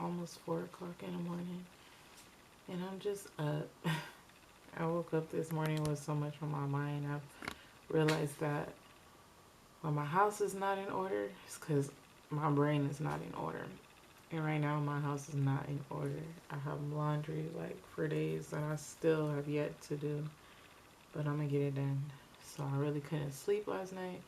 almost 4 o'clock in the morning, and I'm just up. I woke up this morning with so much on my mind. I've realized that when my house is not in order, it's because my brain is not in order. And right now, my house is not in order. I have laundry like for days that I still have yet to do, but I'm gonna get it done. So I really couldn't sleep last night.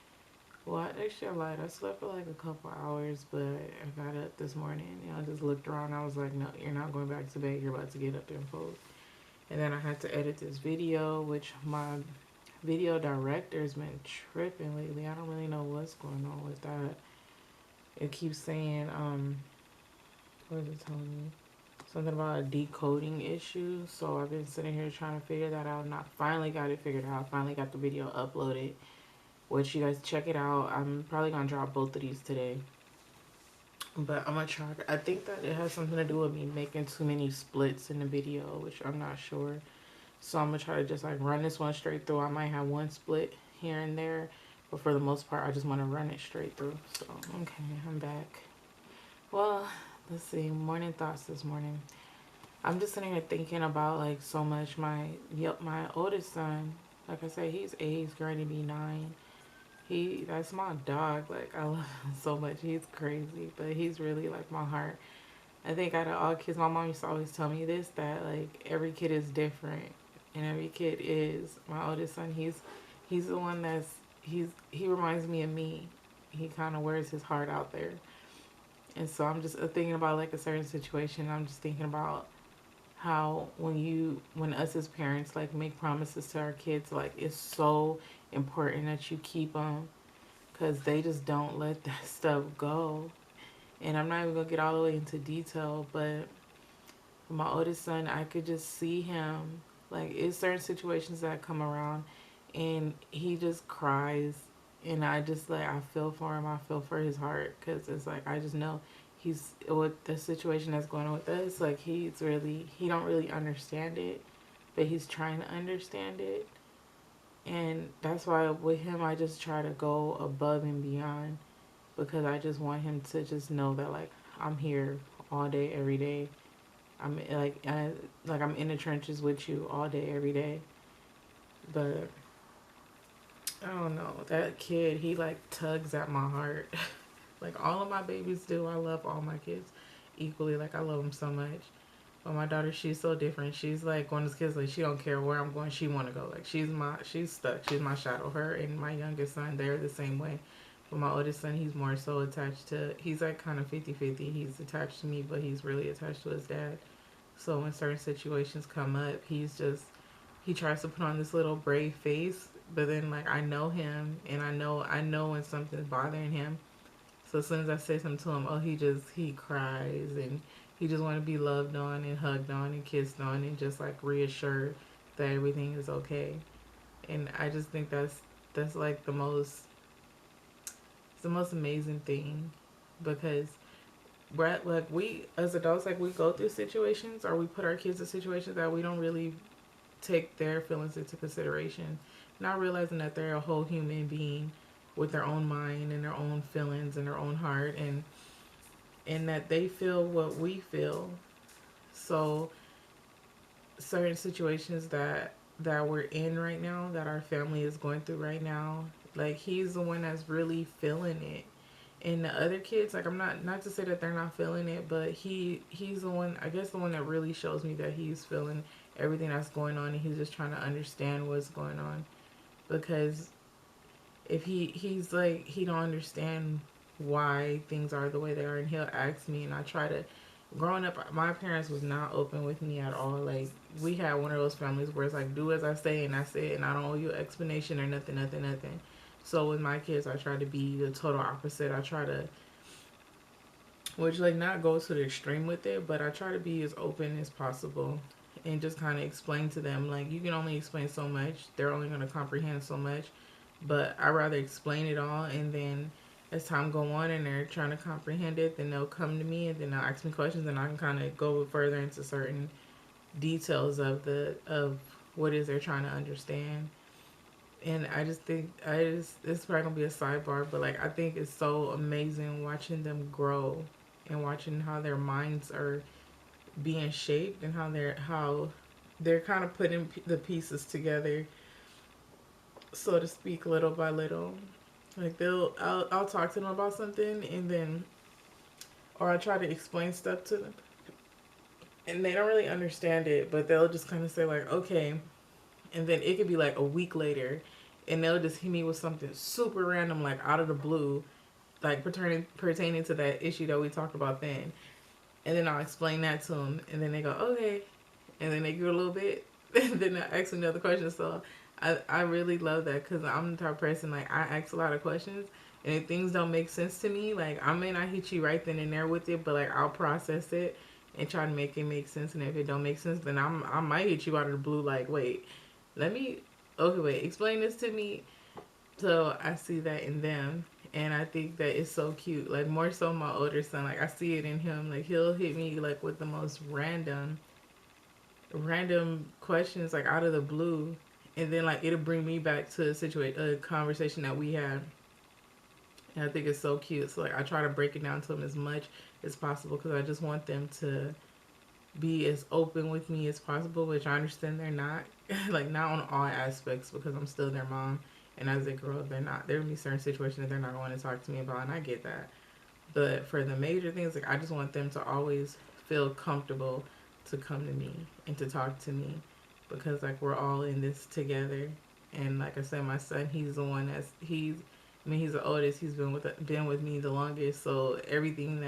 Well, actually, I lied. I slept for like a couple hours, but I got up this morning. I just looked around. I was like, no, you're not going back to bed. You're about to get up there and fold. And then I had to edit this video, which my video director's been tripping lately. I don't really know what's going on with that. It keeps saying, what is it telling me? Something about a decoding issue. So I've been sitting here trying to figure that out, and I finally got it figured out. I finally got the video uploaded, which you guys check it out. I'm probably gonna drop both of these today, but I'm gonna try. I think that it has something to do with me making too many splits in the video, which I'm not sure. So I'm gonna try to just like run this one straight through. I might have one split here and there, but for the most part, I just want to run it straight through. So okay, I'm back. Well, let's see. Morning thoughts this morning. I'm just sitting here thinking about like so much. My oldest son, like I said, he's 8. He's going to be 9. That's my dog. Like I love him so much. He's crazy, but he's really like my heart. I think out of all kids, my mom used to always tell me this, that like every kid is different, and every kid is. My oldest son, he's the one he reminds me of me. He kind of wears his heart out there, and so I'm just thinking about like a certain situation. I'm just thinking about how when us as parents like make promises to our kids, like it's so important that you keep them, because they just don't let that stuff go. And I'm not even gonna get all the way into detail, but for my oldest son, I could just see him, like it's certain situations that come around and he just cries, and I just like I feel for him. I feel for his heart, because it's like I just know he's with the situation that's going on with us, like he don't really understand it, but he's trying to understand it. And that's why with him I just try to go above and beyond, because I just want him to just know that like I'm here all day every day. Like I'm in the trenches with you all day every day. But I don't know, that kid, he like tugs at my heart. Like all of my babies do. I love all my kids equally. Like I love them so much. But my daughter, she's so different. She's like one of those kids, like she don't care where I'm going, she want to go. Like she's stuck. She's my shadow. Her and my youngest son, they're the same way. But my oldest son, he's more so attached to, he's like kind of 50-50. He's attached to me, but he's really attached to his dad. So when certain situations come up, he tries to put on this little brave face, but then like I know him, and I know when something's bothering him. So as soon as I say something to him, oh, he cries, and he just want to be loved on and hugged on and kissed on and just like reassured that everything is okay. And I just think that's like it's the most amazing thing, because like we as adults, like we go through situations, or we put our kids in situations that we don't really take their feelings into consideration, not realizing that they're a whole human being with their own mind and their own feelings and their own heart, and that they feel what we feel. So certain situations that we're in right now, that our family is going through right now, like he's the one that's really feeling it. And the other kids, like I'm not to say that they're not feeling it, but he's the one, I guess the one that really shows me that he's feeling everything that's going on, and he's just trying to understand what's going on. Because if he's like he don't understand why things are the way they are, and he'll ask me, and I try to, growing up my parents was not open with me at all. Like we had one of those families where it's like do as I say and that's it, and I don't owe you an explanation or nothing. So with my kids, I try to be the total opposite. I try to, which like not go to the extreme with it, but I try to be as open as possible, and just kind of explain to them, like you can only explain so much, they're only going to comprehend so much. But I rather explain it all, and then as time go on and they're trying to comprehend it, then they'll come to me, and then they'll ask me questions, and I can kind of go further into certain details of what it is they're trying to understand. And I just think it's probably gonna be a sidebar, but like I think it's so amazing watching them grow and watching how their minds are being shaped and how they're kind of putting the pieces together, so to speak, little by little. Like I'll talk to them about something, and then, or I try to explain stuff to them, and they don't really understand it, but they'll just kind of say like, okay, and then it could be like a week later, and they'll just hit me with something super random, like out of the blue, like pertaining to that issue that we talked about then, and then I'll explain that to them, and then they go okay, and then they give a little bit, and then I ask another question. So I really love that, because I'm the type of person, like, I ask a lot of questions, and if things don't make sense to me, like, I may not hit you right then and there with it, but like I'll process it and try to make it make sense. And if it don't make sense, then I might hit you out of the blue, like, wait, let me, okay, wait, explain this to me. So I see that in them. And I think that it's so cute. Like, more so my older son. Like, I see it in him. Like, he'll hit me like with the most random questions, like out of the blue, and then like it'll bring me back to a conversation that we had. And I think it's so cute. So like I try to break it down to them as much as possible, because I just want them to be as open with me as possible, which I understand they're not. Like, not on all aspects, because I'm still their mom, and as they grow up, they're not. There will be certain situations that they're not going to talk to me about, and I get that. But for the major things, like, I just want them to always feel comfortable to come to me and to talk to me, because like we're all in this together. And like I said, my son, he's the one he's the oldest. He's been with me the longest. So everything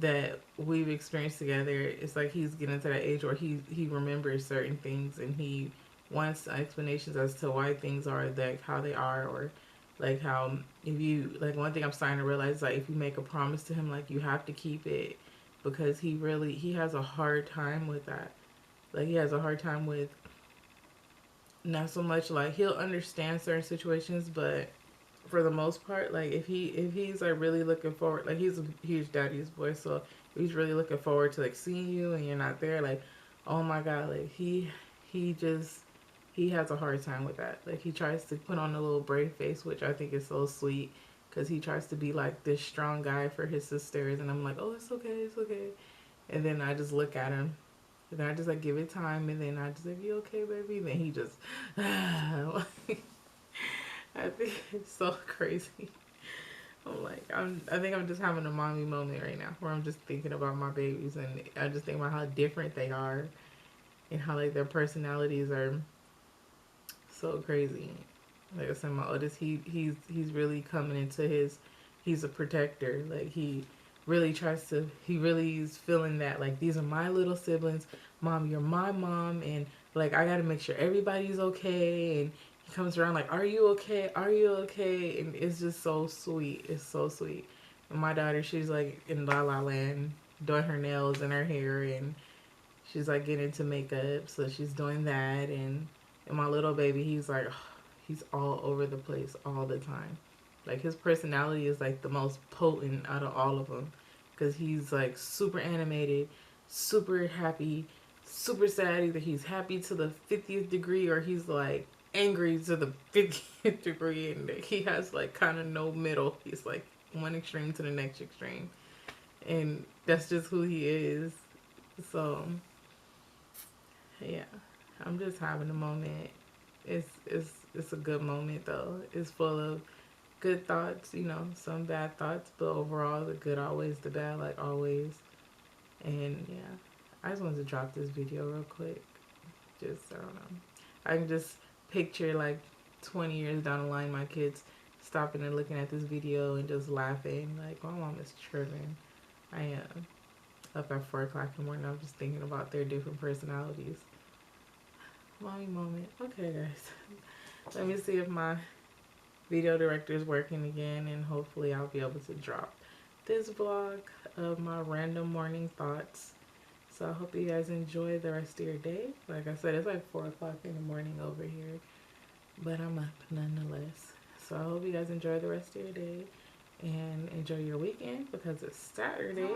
that we've experienced together, it's like he's getting to that age where he remembers certain things, and he wants explanations as to why things are like how they are, or like how, if you, like, one thing I'm starting to realize, like, if you make a promise to him, like, you have to keep it, because he has a hard time with that. Like, he has a hard time with, not so much, like, he'll understand certain situations, but for the most part, like, if he's like really looking forward, like, he's a huge daddy's boy, so if he's really looking forward to like seeing you and you're not there, like, oh my god, like, he has a hard time with that. Like, he tries to put on a little brave face, which I think is so sweet, because he tries to be like this strong guy for his sisters, and I'm like, oh, it's okay, it's okay. And then I just look at him, and then I just like give it time, and then I just like, you okay, baby? And then he just I think it's so crazy. I think I'm just having a mommy moment right now, where I'm just thinking about my babies, and I just think about how different they are, and how like their personalities are so crazy. Like I said, my oldest, he's really coming into his. He's a protector. Like, he really is feeling that, like, these are my little siblings. Mom, you're my mom, and like, I got to make sure everybody's okay. And he comes around like, are you okay? Are you okay? And it's just so sweet. It's so sweet. And my daughter, she's like in La La Land, doing her nails and her hair, and she's like getting into makeup, so she's doing that. And my little baby, he's like, he's all over the place all the time. Like, his personality is like the most potent out of all of them, because he's like super animated, super happy, super sad. Either he's happy to the 50th degree, or he's like angry to the 50th degree, and he has like kind of no middle. He's like one extreme to the next extreme, and that's just who he is. So yeah, I'm just having a moment. It's a good moment though. It's full of good thoughts, some bad thoughts, but overall the good always the bad, like always. And yeah, I just wanted to drop this video real quick. Just, I don't know. I can just picture like 20 years down the line, my kids stopping and looking at this video and just laughing like, my mom is tripping. I am up at 4 o'clock in the morning. I'm just thinking about their different personalities. Mommy moment. Okay, guys. Let me see if my video director is working again, and hopefully I'll be able to drop this vlog of my random morning thoughts. So I hope you guys enjoy the rest of your day. Like I said, it's like 4 o'clock in the morning over here, but I'm up nonetheless. So I hope you guys enjoy the rest of your day and enjoy your weekend, because it's Saturday.